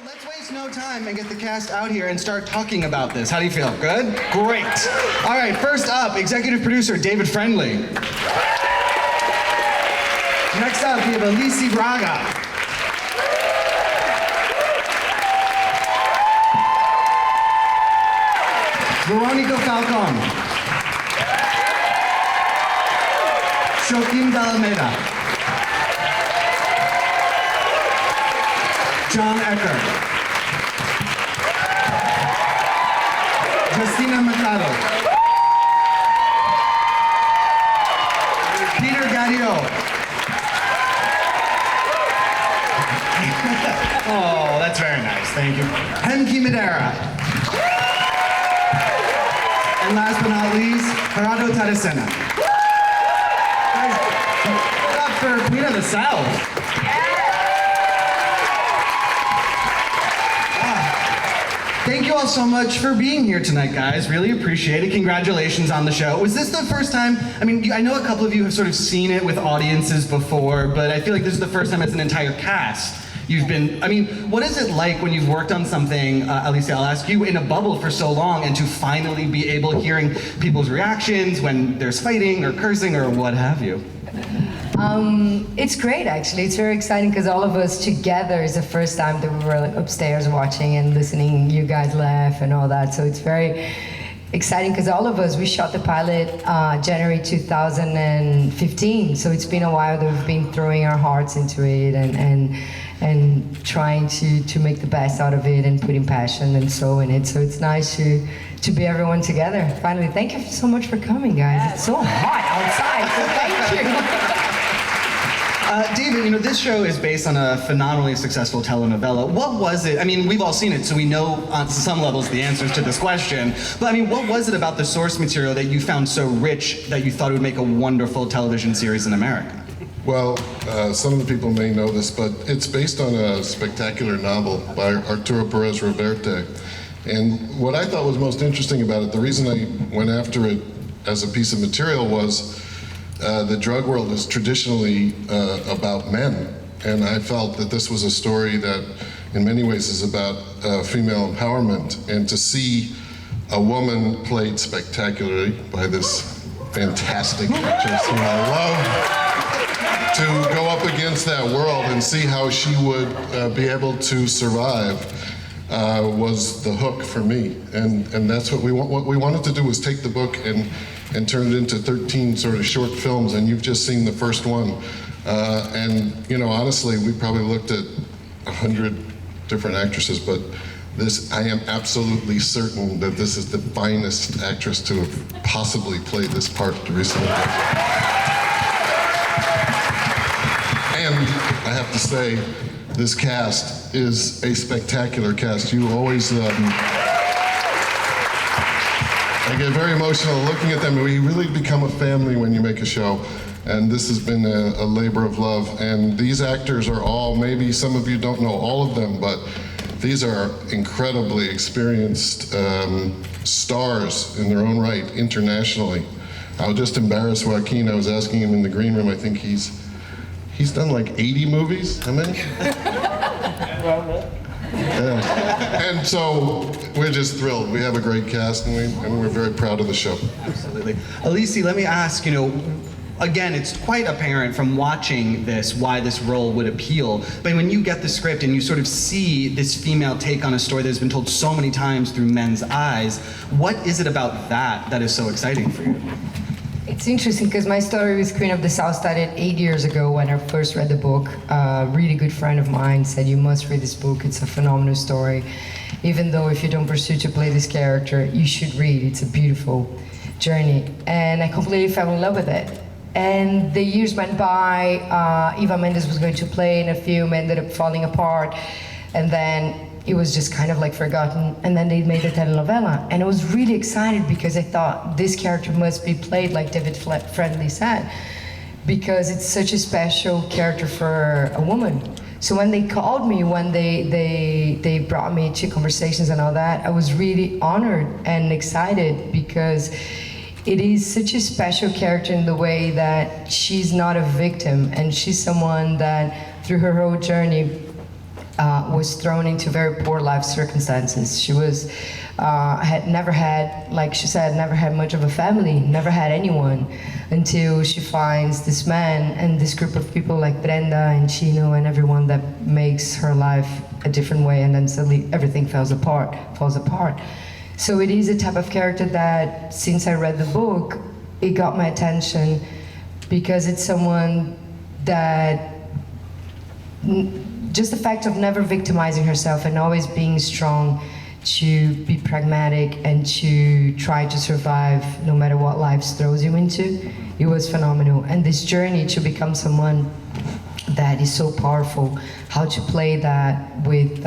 Let's waste no time and get the cast out here and start talking about this. How do you feel? Good? Great. All right, first up, executive producer David Friendly. Next up, we have Alice Braga. Veronica Falcon. Joaquim de Almeida. Jon Ecker. Justina Machado. Gadiot. Oh, that's very nice, thank you. Hemky Madera. And last but not least, Gerardo Taracena. Guys, give it up for Queen of the South. Thank you all so much for being here tonight, guys. Really appreciate it. Congratulations on the show. Was this the first time? I mean, I know a couple of you have sort of seen it with audiences before, but I feel like this is the first time as an entire cast you've been. I mean, what is it like when you've worked on something, Alice, I'll ask you, in a bubble for so long, and to finally be able hearing people's reactions when there's fighting or cursing or what have you? It's great, actually. It's very exciting because all of us together is the first time that we were upstairs watching and listening you guys laugh and all that. So it's very exciting because all of us, we shot the pilot January 2015. So it's been a while that we've been throwing our hearts into it and trying to make the best out of it and putting passion and soul in it. So it's nice to be everyone together. Finally, thank you so much for coming, guys. It's so hot outside, so thank you. David, you know, this show is based on a phenomenally successful telenovela. What was it? I mean, we've all seen it, so we know on some levels the answers to this question. But I mean, what was it about the source material that you found so rich that you thought it would make a wonderful television series in America? Well, some of the people may know this, but it's based on a spectacular novel by Arturo Perez Reverte. And what I thought was most interesting about it, the reason I went after it as a piece of material was the drug world is traditionally about men, and I felt that this was a story that in many ways is about female empowerment, and to see a woman played spectacularly by this fantastic actress who I love, to go up against that world and see how she would be able to survive was the hook for me, and that's what we want. What we wanted to do was take the book and turn it into 13 sort of short films, and you've just seen the first one. And you know, honestly, we probably looked at 100 different actresses, but this, I am absolutely certain that this is the finest actress to have possibly played this part, Teresa Mendoza. And I have to say, this cast is a spectacular cast. You always, I get very emotional looking at them. We really become a family when you make a show. And this has been a labor of love. And these actors are all, maybe some of you don't know all of them, but these are incredibly experienced stars in their own right, internationally. I was just embarrassed, Joaquin, I was asking him in the green room, I think he's done like 80 movies, how many? Yeah. And so we're just thrilled. We have a great cast, and we're very proud of the show. Absolutely. Alice, let me ask, you know, again, it's quite apparent from watching this why this role would appeal. But when you get the script and you sort of see this female take on a story that has been told so many times through men's eyes, what is it about that is so exciting for you? It's interesting because my story with Queen of the South started 8 years ago when I first read the book. A really good friend of mine said, you must read this book, it's a phenomenal story. Even though if you don't pursue to play this character, you should read, it's a beautiful journey. And I completely fell in love with it. And the years went by, Eva Mendes was going to play in a film, ended up falling apart. And then it was just kind of like forgotten, and then they made a telenovela. And I was really excited because I thought this character must be played like David Friendly said, because it's such a special character for a woman. So when they called me, when they brought me to conversations and all that, I was really honored and excited because it is such a special character in the way that she's not a victim, and she's someone that through her whole journey was thrown into very poor life circumstances. She was had never had, like she said, never had much of a family, never had anyone, until she finds this man and this group of people like Brenda and Chino and everyone that makes her life a different way, and then suddenly everything falls apart. So it is a type of character that, since I read the book, it got my attention, because it's someone that just the fact of never victimizing herself and always being strong, to be pragmatic and to try to survive no matter what life throws you into, it was phenomenal. And this journey to become someone that is so powerful, how to play that with,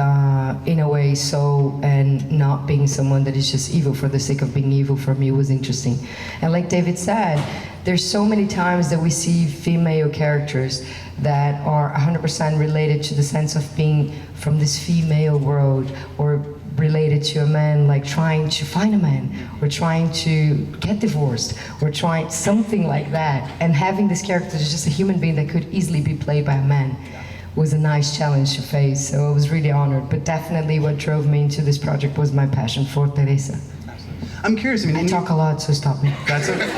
in a way, so, and not being someone that is just evil for the sake of being evil, for me was interesting. And like David said, there's so many times that we see female characters that are 100% related to the sense of being from this female world, or related to a man, like trying to find a man, or trying to get divorced, or trying something like that. And having this character as just a human being that could easily be played by a man was a nice challenge to face. So I was really honored. But definitely what drove me into this project was my passion for Teresa. I'm curious, I mean, I talk a lot, so stop me. That's okay.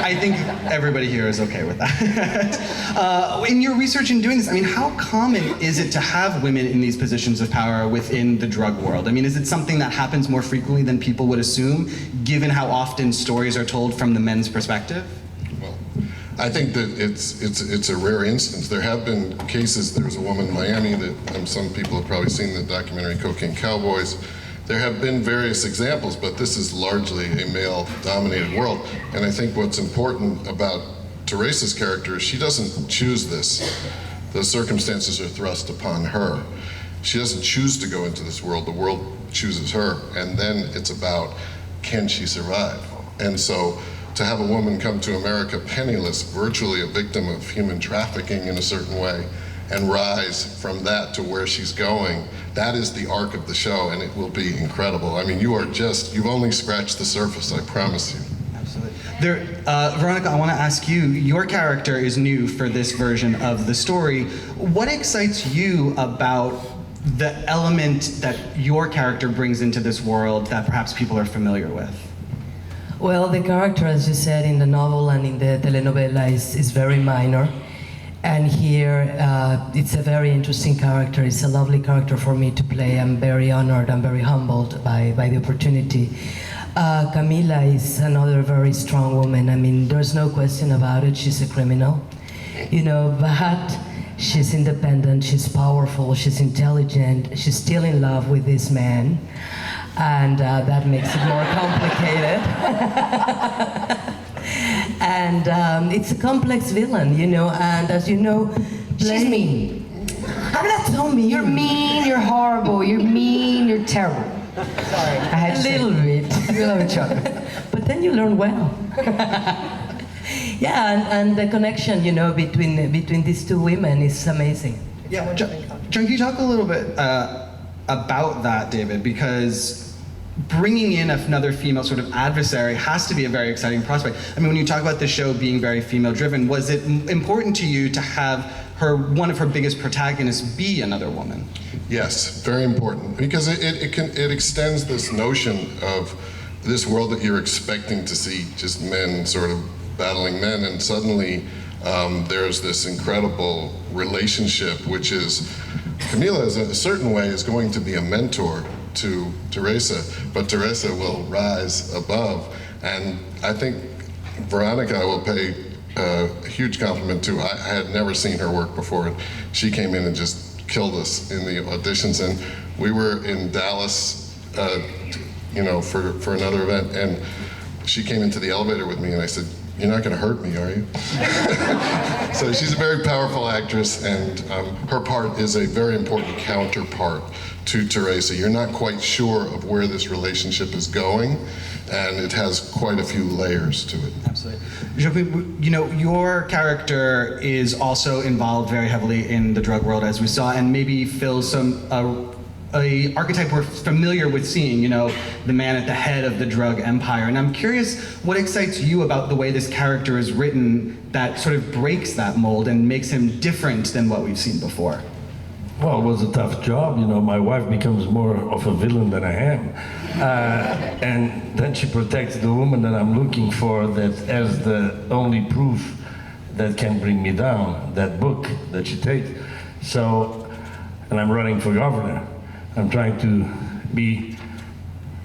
I think everybody here is okay with that. In your research in doing this, I mean, how common is it to have women in these positions of power within the drug world? I mean, is it something that happens more frequently than people would assume, given how often stories are told from the men's perspective? Well, I think that it's a rare instance. There have been cases. There was a woman in Miami that some people have probably seen the documentary Cocaine Cowboys. There have been various examples, but this is largely a male-dominated world. And I think what's important about Teresa's character is she doesn't choose this. The circumstances are thrust upon her. She doesn't choose to go into this world. The world chooses her. And then it's about, can she survive? And so to have a woman come to America penniless, virtually a victim of human trafficking in a certain way, and rise from that to where she's going, that is the arc of the show, and it will be incredible. I mean, you've only scratched the surface, I promise you. Absolutely. Veronica, I want to ask you, your character is new for this version of the story. What excites you about the element that your character brings into this world that perhaps people are familiar with? Well, the character, as you said, in the novel and in the telenovela is very minor. And here, it's a very interesting character. It's a lovely character for me to play. I'm very honored, I'm very humbled by the opportunity. Camila is another very strong woman. I mean, there's no question about it. She's a criminal, you know, but she's independent, she's powerful, she's intelligent, she's still in love with this man. And that makes it more complicated. And it's a complex villain, you know, and as you know, She's mean. I'm not so mean. You're mean, you're horrible, you're mean, you're terrible. Sorry, I had to A little bit. We love each other. But then you learn well. Yeah, and the connection, you know, between these two women is amazing. Yeah, Jon, can you talk a little bit about that, David? Because bringing in another female sort of adversary has to be a very exciting prospect. I mean, when you talk about the show being very female-driven, was it important to you to have one of her biggest protagonists be another woman? Yes, very important, because it extends this notion of this world that you're expecting to see just men sort of battling men, and suddenly there's this incredible relationship, which is Camila, in a certain way, is going to be a mentor to Teresa, but Teresa will rise above. And I think Veronica I will pay a huge compliment to. I had never seen her work before. She came in and just killed us in the auditions, and we were in Dallas, you know, for another event, and she came into the elevator with me, and I said, "You're not going to hurt me, are you?" So she's a very powerful actress, and her part is a very important counterpart to Teresa. You're not quite sure of where this relationship is going, and it has quite a few layers to it. Absolutely. Joaquim, you know, your character is also involved very heavily in the drug world, as we saw, and maybe fills a archetype we're familiar with seeing, you know, the man at the head of the drug empire. And I'm curious what excites you about the way this character is written that sort of breaks that mold and makes him different than what we've seen before? Well, it was a tough job. You know, my wife becomes more of a villain than I am. And then she protects the woman that I'm looking for, that as the only proof that can bring me down, that book that she takes. So, and I'm running for governor. I'm trying to be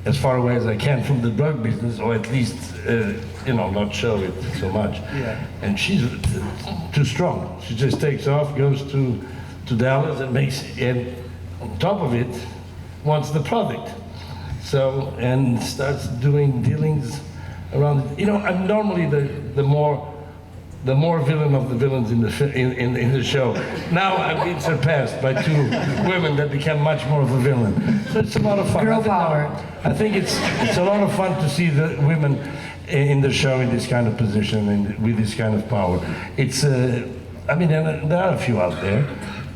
as far away as I can from the drug business, or at least, you know, not show it so much. Yeah. And she's too strong. She just takes off, goes to Dallas, and makes, and on top of it, wants the product. So, and starts doing dealings around it. You know, I'm normally the more villain of the villains in the show. Now I've been surpassed by two women that become much more of a villain. So it's a lot of fun. Girl power. I think it's a lot of fun to see the women in the show in this kind of position and with this kind of power. It's, I mean, there are a few out there,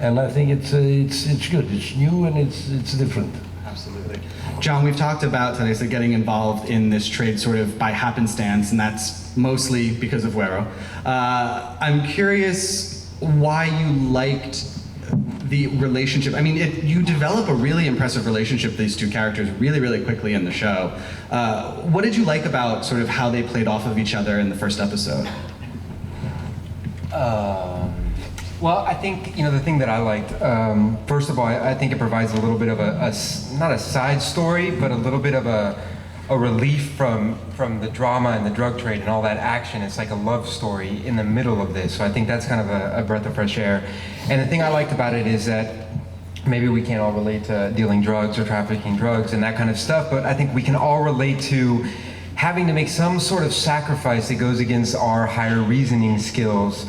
and I think it's good. It's new and it's different. Absolutely. Jon, we've talked about Teresa getting involved in this trade sort of by happenstance, and that's mostly because of Wero. I'm curious why you liked the relationship. I mean, you develop a really impressive relationship with these two characters really, really quickly in the show. What did you like about sort of how they played off of each other in the first episode? Well, I think, you know, the thing that I liked, first of all, I think it provides a little bit of not a side story, but a little bit of a relief from the drama and the drug trade and all that action. It's like a love story in the middle of this. So I think that's kind of a breath of fresh air. And the thing I liked about it is that maybe we can't all relate to dealing drugs or trafficking drugs and that kind of stuff, but I think we can all relate to having to make some sort of sacrifice that goes against our higher reasoning skills.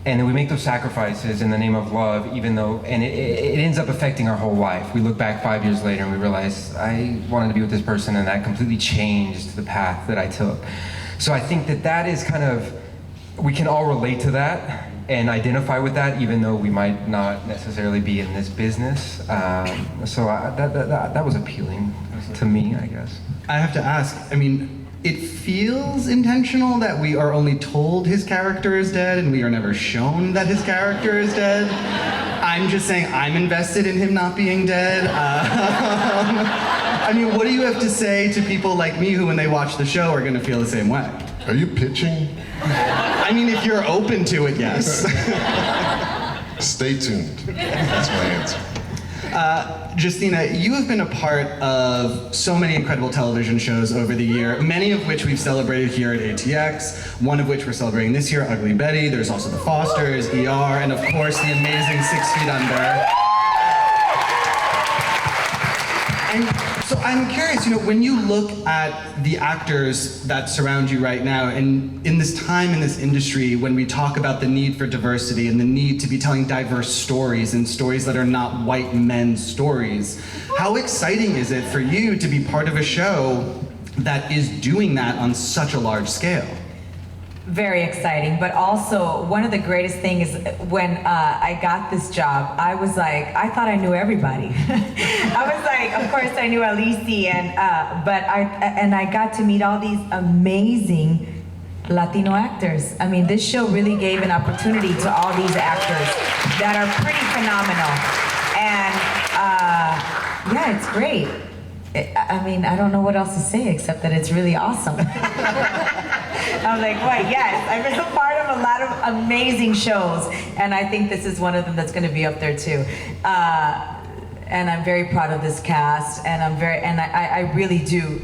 And then we make those sacrifices in the name of love, even though, and it ends up affecting our whole life. We look back 5 years later and we realize, I wanted to be with this person and that completely changed the path that I took. So I think that is kind of, we can all relate to that and identify with that, even though we might not necessarily be in this business. So that was appealing to me, I guess. I have to ask, I mean, it feels intentional that we are only told his character is dead and we are never shown that his character is dead. I'm just saying I'm invested in him not being dead. I mean, what do you have to say to people like me who, when they watch the show, are gonna feel the same way? Are you pitching? I mean, if you're open to it, yes. Stay tuned. That's my answer. Justina, you have been a part of so many incredible television shows over the year, many of which we've celebrated here at ATX, one of which we're celebrating this year, Ugly Betty. There's also The Fosters, ER, and of course the amazing 6 Feet Under. And so I'm curious, you know, when you look at the actors that surround you right now, and in this time in this industry, when we talk about the need for diversity and the need to be telling diverse stories and stories that are not white men's stories, how exciting is it for you to be part of a show that is doing that on such a large scale? Very exciting, but also one of the greatest things when I got this job, I was like, I thought I knew everybody. I was like, of course I knew Alice, but I got to meet all these amazing Latino actors. I mean, this show really gave an opportunity to all these actors that are pretty phenomenal, and yeah, it's great. I mean, I don't know what else to say except that it's really awesome. I'm like, wait, yes, I've been a part of a lot of amazing shows, and I think this is one of them that's going to be up there too. And I'm very proud of this cast, and I really do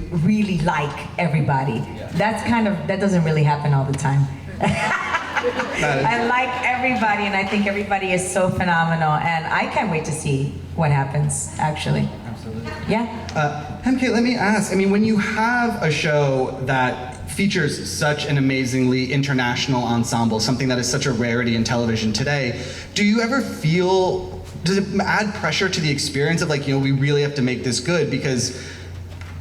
like everybody. That doesn't really happen all the time. I like everybody, and I think everybody is so phenomenal, and I can't wait to see what happens, actually. Absolutely. Yeah. Hemky, let me ask, I mean, when you have a show that features such an amazingly international ensemble, something that is such a rarity in television today, do you ever feel, does it add pressure to the experience of like, you know, we really have to make this good? Because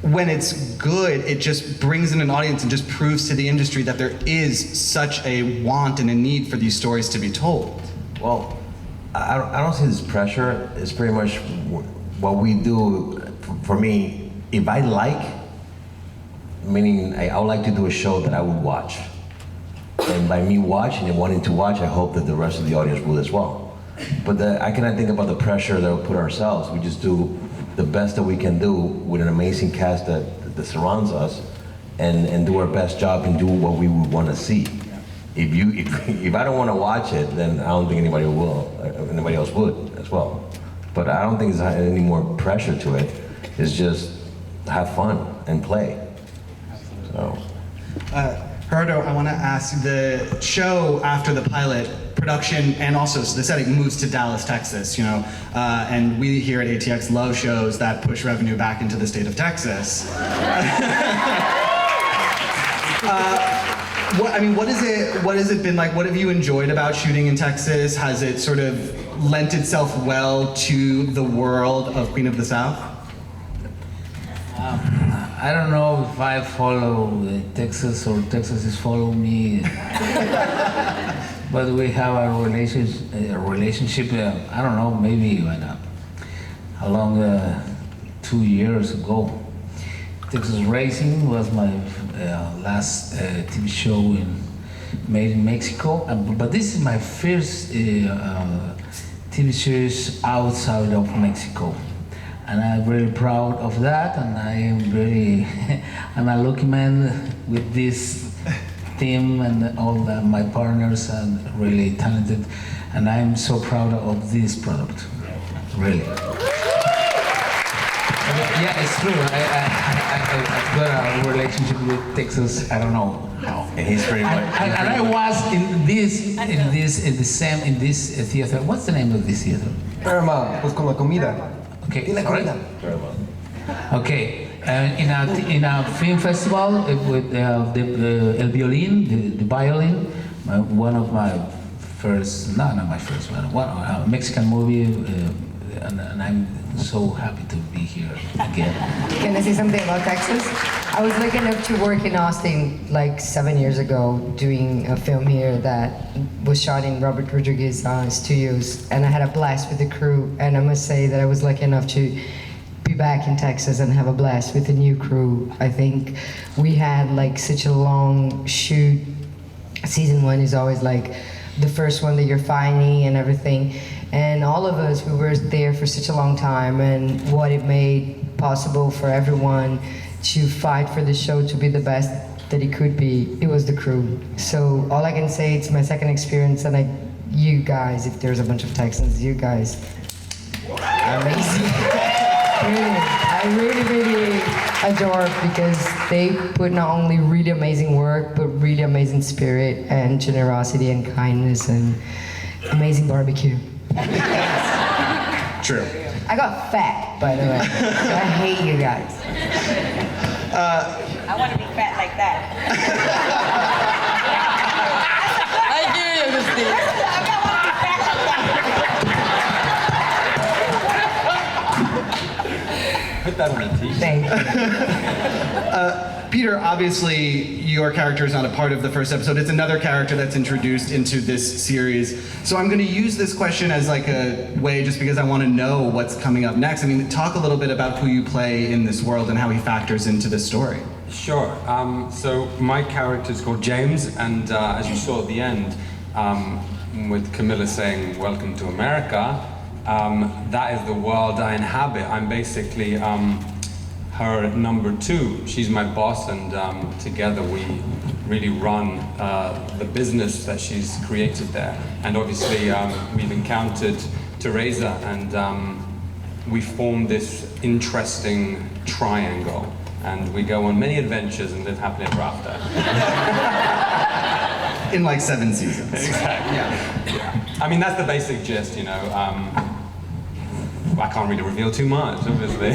when it's good, it just brings in an audience and just proves to the industry that there is such a want and a need for these stories to be told. Well, I don't see this pressure. It's pretty much what we do. For me, if I like, meaning I would like to do a show that I would watch. And by me watching and wanting to watch, I hope that the rest of the audience will as well. But I cannot think about the pressure that we put ourselves. We just do the best that we can do with an amazing cast that surrounds us, and do our best job and do what we would want to see. If I don't want to watch it, then I don't think anybody else would as well. But I don't think there's any more pressure to it. It's just have fun and play. So. Gerardo, I want to ask, the show after the pilot, production and also the setting moves to Dallas, Texas, you know, and we here at ATX love shows that push revenue back into the state of Texas. What has it been like? What have you enjoyed about shooting in Texas? Has it sort of lent itself well to the world of Queen of the South? I don't know if I follow Texas or Texas is following me, but we have a relationship. I don't know, maybe along 2 years ago. Texas Racing was my last TV show made in Mexico, but this is my first TV series outside of Mexico. And I'm really proud of that, and I am really, I'm a lucky man with this team and all my partners and really talented, and I'm so proud of this product, really. Yeah, it's true. I've got a relationship with Texas. I don't know how. And he's pretty much. And I was in this theater. What's the name of this theater? Paramount, pues con la comida. Okay. Okay. In a film festival with El Violín, the violin, one of my first, not my first one, a Mexican movie, and I'm so happy to be here again. Can I say something about Texas? I was lucky enough to work in Austin like 7 years ago, doing a film here that was shot in Robert Rodriguez studios, and I had a blast with the crew. And I must say that I was lucky enough to be back in Texas and have a blast with the new crew. I think we had like such a long shoot. Season 1 is always like the first one that you're finding and everything. And all of us, we were there for such a long time, and what it made possible for everyone to fight for the show to be the best that it could be, it was the crew. So all I can say, it's my second experience, and you guys, if there's a bunch of Texans, you guys, amazing. I really adore it because they put not only really amazing work, but really amazing spirit and generosity and kindness and amazing barbecue. True. I got fat, by the way. So I hate you guys. I want to be fat like that. I hear you, Justina. I want to be fat like that. Put that on a t-shirt. Thank you. Peter, obviously, your character is not a part of the first episode. It's another character that's introduced into this series. So I'm going to use this question as like a way, just because I want to know what's coming up next. I mean, talk a little bit about who you play in this world and how he factors into this story. Sure. So my character is called James, and as you saw at the end, with Camilla saying, "Welcome to America," that is the world I inhabit. I'm basically her number 2. She's my boss, and together we really run the business that she's created there. And obviously we've encountered Teresa, and we formed this interesting triangle, and we go on many adventures and live happily ever after. In like 7 seasons. Exactly. Yeah. I mean, that's the basic gist, you know. I can't really reveal too much, obviously.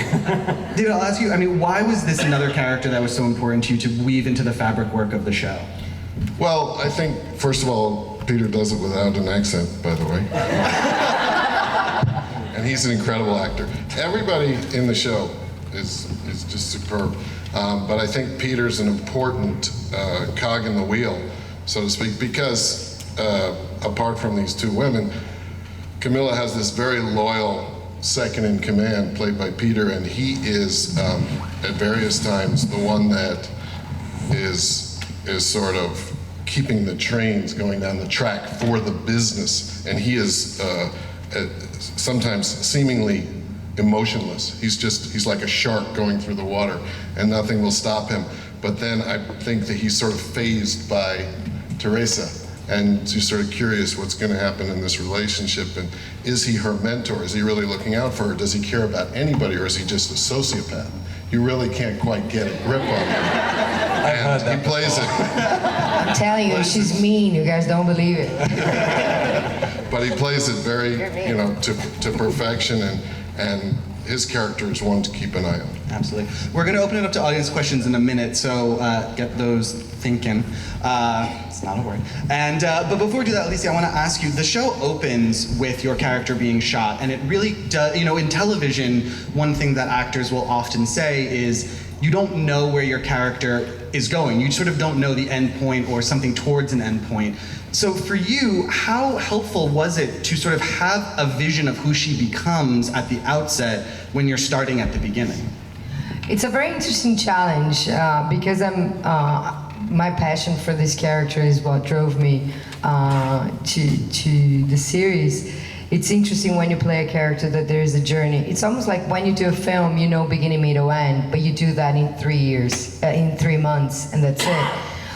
David, I'll ask you, I mean, why was this another character that was so important to you to weave into the fabric work of the show? Well, I think, first of all, Peter does it without an accent, by the way. And he's an incredible actor. Everybody in the show is just superb. But I think Peter's an important cog in the wheel, so to speak, because apart from these 2 women, Camilla has this very loyal second in command played by Peter, and he is at various times the one that is sort of keeping the trains going down the track for the business, and he is sometimes seemingly emotionless. He's like a shark going through the water, and nothing will stop him. But then I think that he's sort of fazed by Teresa, and she's sort of curious what's going to happen in this relationship, and is he her mentor? Is he really looking out for her? Does he care about anybody, or is he just a sociopath? You really can't quite get a grip on him. And he plays it. I'm telling you, she's mean. You guys don't believe it. But he plays it very, you know, to perfection, and his character is one to keep an eye on. Absolutely. We're going to open it up to audience questions in a minute, so get those thinking. It's not a word. And but before we do that, Alicia, I want to ask you, the show opens with your character being shot, and it really does, you know, in television, one thing that actors will often say is, you don't know where your character is going. You sort of don't know the end point or something towards an end point. So for you, how helpful was it to sort of have a vision of who she becomes at the outset when you're starting at the beginning? It's a very interesting challenge because my passion for this character is what drove me to the series. It's interesting when you play a character that there is a journey. It's almost like when you do a film, you know beginning, middle, end, but you do that in 3 years, in 3 months, and that's it.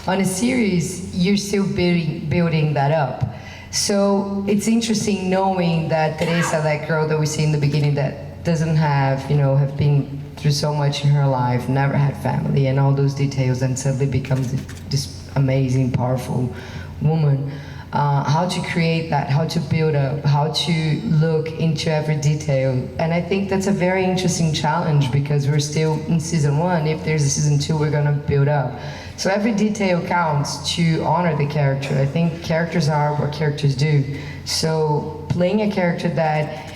On a series, you're still building that up. So it's interesting knowing that Teresa, that girl that we see in the beginning that doesn't have, you know, have been through so much in her life, never had family, and all those details, and suddenly becomes this amazing, powerful woman. How to create that, how to build up, how to look into every detail. And I think that's a very interesting challenge because we're still in season 1. If there's a season 2, we're gonna build up. So every detail counts to honor the character. I think characters are what characters do. So playing a character that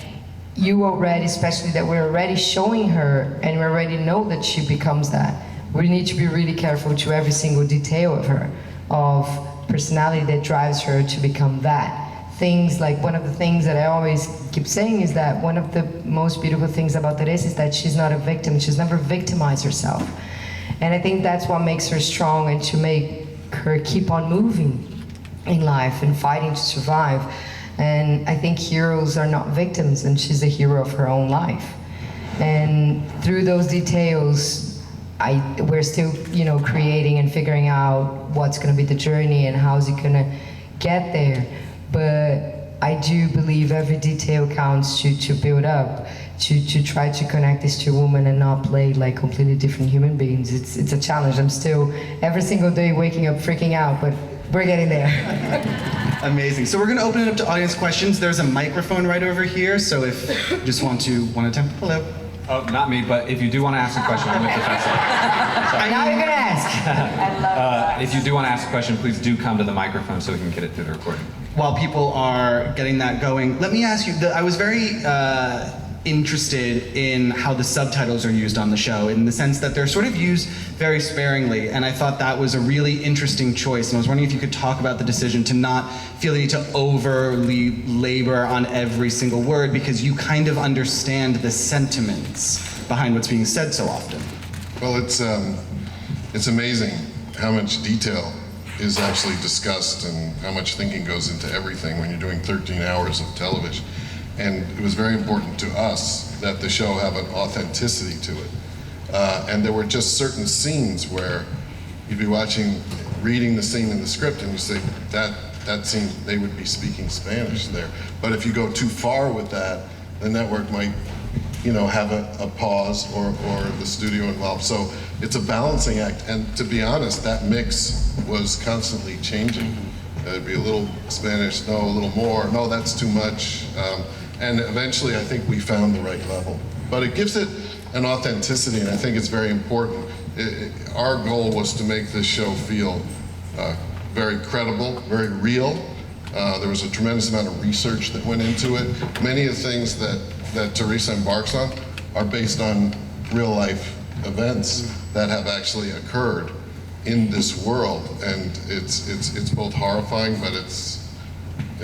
you already, especially that we're already showing her and we already know that she becomes that, we need to be really careful to every single detail of her, of personality that drives her to become that. Things like, one of the things that I always keep saying is that one of the most beautiful things about Teresa is that she's not a victim. She's never victimized herself. And I think that's what makes her strong and to make her keep on moving in life and fighting to survive. And I think heroes are not victims, and she's a hero of her own life. And through those details, we're still, you know, creating and figuring out what's going to be the journey and how's it going to get there. But I do believe every detail counts to build up, to try to connect these two women and not play like completely different human beings. It's a challenge. I'm still every single day waking up freaking out, but we're getting there. Amazing. So we're going to open it up to audience questions. There's a microphone right over here, so if you just want to attempt. Hello. Oh, not me, but if you do want to ask a question, I'm with the festival. Now you're going to ask. I love If you do want to ask a question, please do come to the microphone so we can get it through the recording. While people are getting that going, let me ask you, I was very interested in how the subtitles are used on the show, in the sense that they're sort of used very sparingly, and I thought that was a really interesting choice, and I was wondering if you could talk about the decision to not feel the need to overly labor on every single word, because you kind of understand the sentiments behind what's being said so often. Well, it's amazing how much detail is actually discussed and how much thinking goes into everything when you're doing 13 hours of television. And it was very important to us that the show have an authenticity to it. And there were just certain scenes where you'd be reading the scene in the script and you say, that scene, they would be speaking Spanish there. But if you go too far with that, the network might, you know, have a pause or the studio involved. So it's a balancing act. And to be honest, that mix was constantly changing. It'd be a little Spanish, no, a little more, no, that's too much. And eventually I think we found the right level. But it gives it an authenticity, and I think it's very important. Our goal was to make this show feel very credible, very real. There was a tremendous amount of research that went into it. Many of the things that Teresa embarks on are based on real life events that have actually occurred in this world, and it's both horrifying, but it's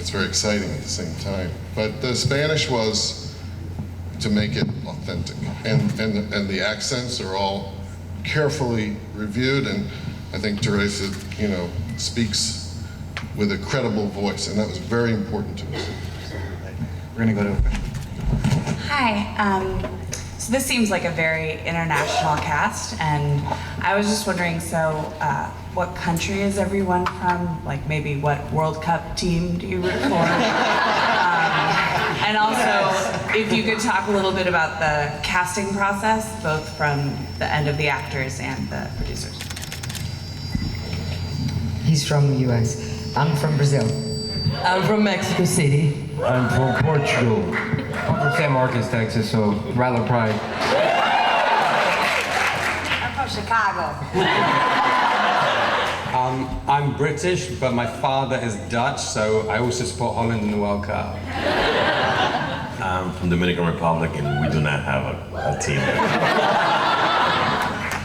very exciting at the same time. But the Spanish was to make it authentic, and the accents are all carefully reviewed, and I think Teresa, you know, speaks with a credible voice, and that was very important to us. We're gonna go to a question. Hi. So this seems like a very international cast, and I was just wondering, so what country is everyone from? Like maybe what World Cup team do you root for? And also, if you could talk a little bit about the casting process, both from the end of the actors and the producers. He's from the US. I'm from Brazil. I'm from Mexico City. I'm from Portugal. I'm from San Marcos, Texas, so Rattler Pride. I'm from Chicago. I'm British, but my father is Dutch, so I also support Holland in the World Cup. I'm from Dominican Republic, and we do not have a team.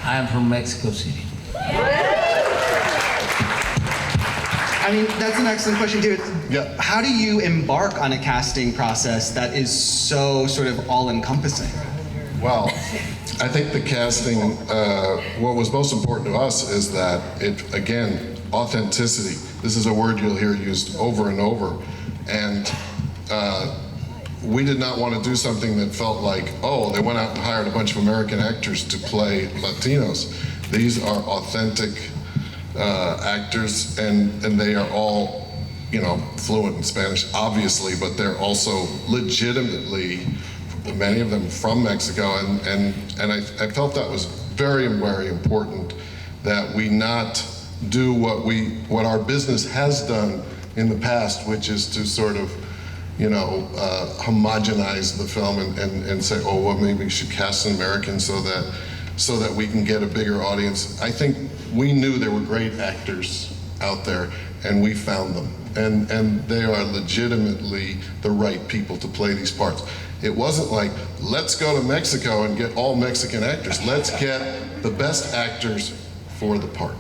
I am from Mexico City. I mean, that's an excellent question too. Yeah. How do you embark on a casting process that is so sort of all-encompassing? Well, I think the casting, what was most important to us is that it, again, authenticity. This is a word you'll hear used over and over. And we did not want to do something that felt like, oh, they went out and hired a bunch of American actors to play Latinos. These are authentic actors, and they are all, you know, fluent in Spanish, obviously, but they're also legitimately, many of them from Mexico, and I felt that was very, very important, that we not do what our business has done in the past, which is to sort of, you know, homogenize the film and say, oh, well, maybe we should cast an American so that we can get a bigger audience. I think we knew there were great actors out there, and we found them. And they are legitimately the right people to play these parts. It wasn't like, let's go to Mexico and get all Mexican actors. Let's get the best actors for the part.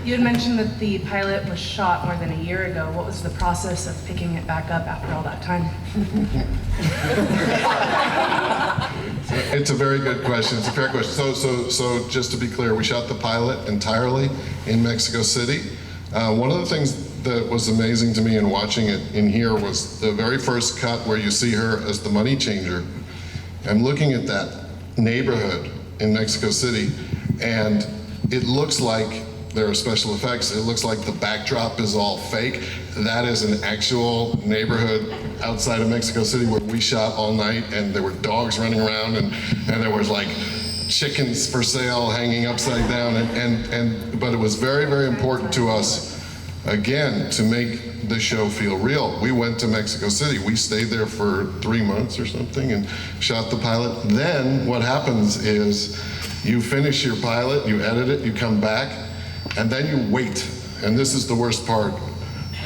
You had mentioned that the pilot was shot more than a year ago. What was the process of picking it back up after all that time? It's a very good question. It's a fair question. So just to be clear, we shot the pilot entirely in Mexico City. One of the things that was amazing to me in watching it in here was the very first cut where you see her as the money changer. I'm looking at that neighborhood in Mexico City, and it looks like there are special effects. It looks like the backdrop is all fake. That is an actual neighborhood outside of Mexico City where we shot all night, and there were dogs running around, and there was like chickens for sale hanging upside down, but it was very, very important to us, again, to make the show feel real. We went to Mexico City. We stayed there for 3 months or something and shot the pilot. Then what happens is you finish your pilot, you edit it, you come back, and then you wait. And this is the worst part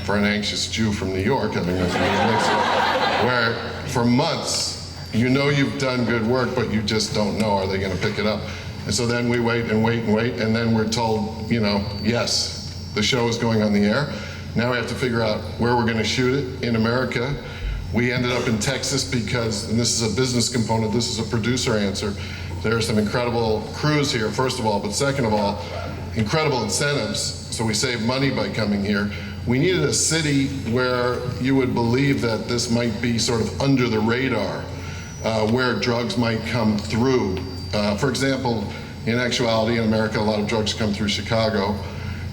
for an anxious Jew from New York, having nothing to do with Mexico, where for months, you know you've done good work, but you just don't know, are they gonna pick it up? And so then we wait and wait and wait, and then we're told, you know, yes, the show is going on the air. Now we have to figure out where we're gonna shoot it in America. We ended up in Texas because, and this is a business component, this is a producer answer, there are some incredible crews here, first of all, but second of all, incredible incentives, so we save money by coming here. We needed a city where you would believe that this might be sort of under the radar, where drugs might come through. For example, in actuality, in America, a lot of drugs come through Chicago.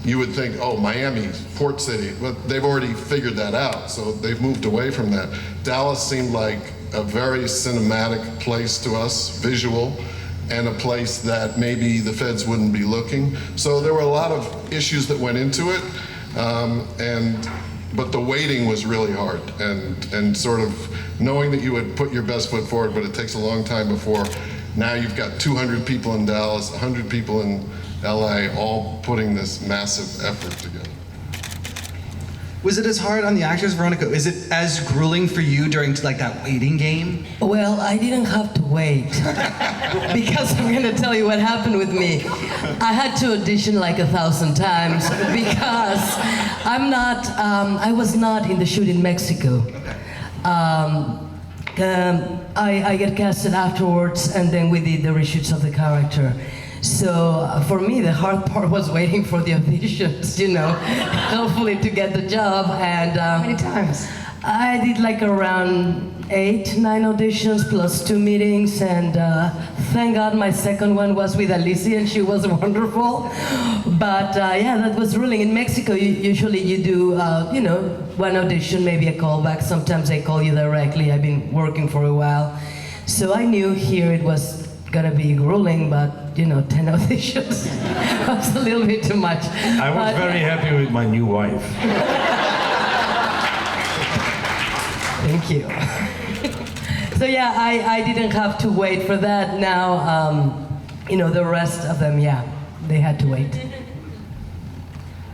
You would think, oh, Miami, port city, but they've already figured that out, so they've moved away from that. Dallas seemed like a very cinematic place to us, visual, and a place that maybe the feds wouldn't be looking. So there were a lot of issues that went into it, but the waiting was really hard, and sort of knowing that you would put your best foot forward, but it takes a long time before. Now you've got 200 people in Dallas, 100 people in LA, all putting this massive effort together. Was it as hard on the actors, Veronica? Is it as grueling for you during like that waiting game? Well, I didn't have to wait because I'm going to tell you what happened with me. I had to audition like 1,000 times because I was not in the shoot in Mexico. I get casted afterwards, and then we did the reshoots of the character. So for me, the hard part was waiting for the auditions, you know, hopefully to get the job. And How many times? I did like around 8, 9 auditions plus 2 meetings, and thank God my second one was with Alice, and she was wonderful. But yeah, that was thrilling. In Mexico, usually you do, you know, one audition, maybe a callback. Sometimes they call you directly. I've been working for a while. So I knew here it was gonna be grueling, but you know, 10 auditions was a little bit too much. I was very happy with my new wife. Thank you. So yeah, I didn't have to wait for that. Now, you know, the rest of them, yeah, they had to wait.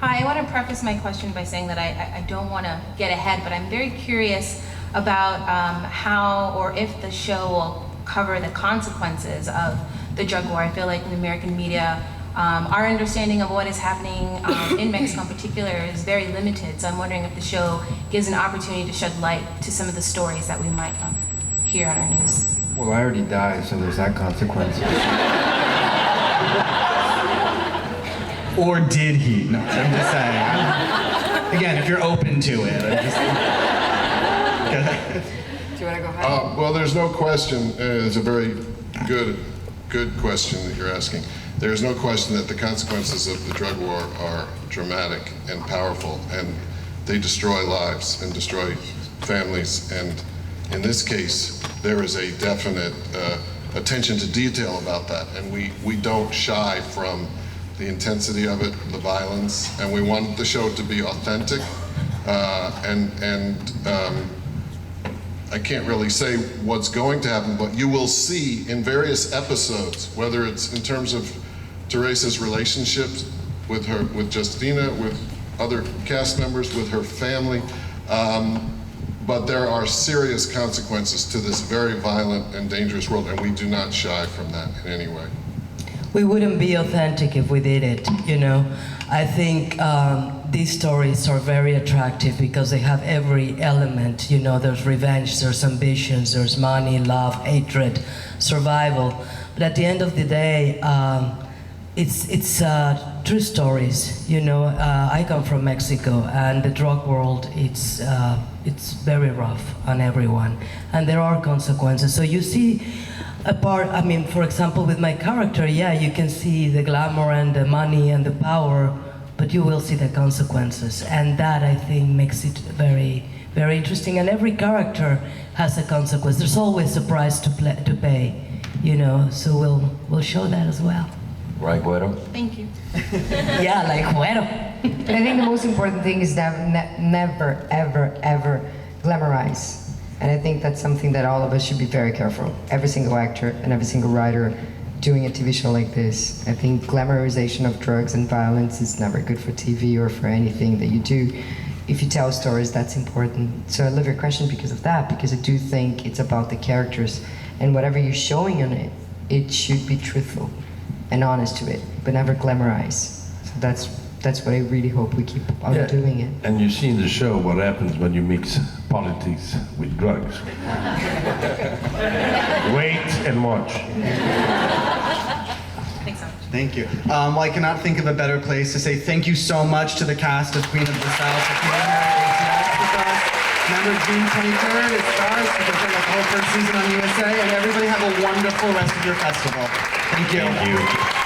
Hi, I want to preface my question by saying that I don't want to get ahead, but I'm very curious about how or if the show will cover the consequences of the drug war. I feel like in the American media, our understanding of what is happening in Mexico in particular is very limited. So I'm wondering if the show gives an opportunity to shed light to some of the stories that we might hear on our news. Well, I already died, so there's that consequence. Or did he? No, I'm just saying. Again, if you're open to it. Do you want to go ahead? Well, there's no question. It's a very good question that you're asking. There's no question that the consequences of the drug war are dramatic and powerful, and they destroy lives and destroy families. And in this case, there is a definite attention to detail about that, and we don't shy from the intensity of it, the violence, and we want the show to be authentic. I can't really say what's going to happen, but you will see in various episodes, whether it's in terms of Teresa's relationships with Justina, with other cast members, with her family, but there are serious consequences to this very violent and dangerous world, and we do not shy from that in any way. We wouldn't be authentic if we did it, you know. I think these stories are very attractive because they have every element, you know, there's revenge, there's ambitions, there's money, love, hatred, survival. But at the end of the day, it's true stories, you know. I come from Mexico, and the drug world, it's very rough on everyone, and there are consequences. So you see a part, I mean, for example, with my character, yeah, you can see the glamour and the money and the power, but you will see the consequences, and that, I think, makes it very, very interesting. And every character has a consequence. There's always a price to pay, you know. So we'll show that as well. Right, Güero? Thank you. Yeah, like Güero. But I think the most important thing is that never, ever, ever glamorize. And I think that's something that all of us should be very careful. Every single actor and every single writer doing a TV show like this. I think glamorization of drugs and violence is never good for TV or for anything that you do. If you tell stories, that's important. So I love your question because of that, because I do think it's about the characters, and whatever you're showing on it, it should be truthful and honest to it, but never glamorize. So that's what I really hope we keep on doing it. And you see in the show what happens when you mix politics with drugs. Wait and watch. Thanks so much. Thank you. Well, I cannot think of a better place to say thank you so much to the cast of Queen of the South for being here at ATX with us. Remember, June 23rd, it starts. You can check out the whole first season on USA, and everybody have a wonderful rest of your festival. Thank you. Thank you.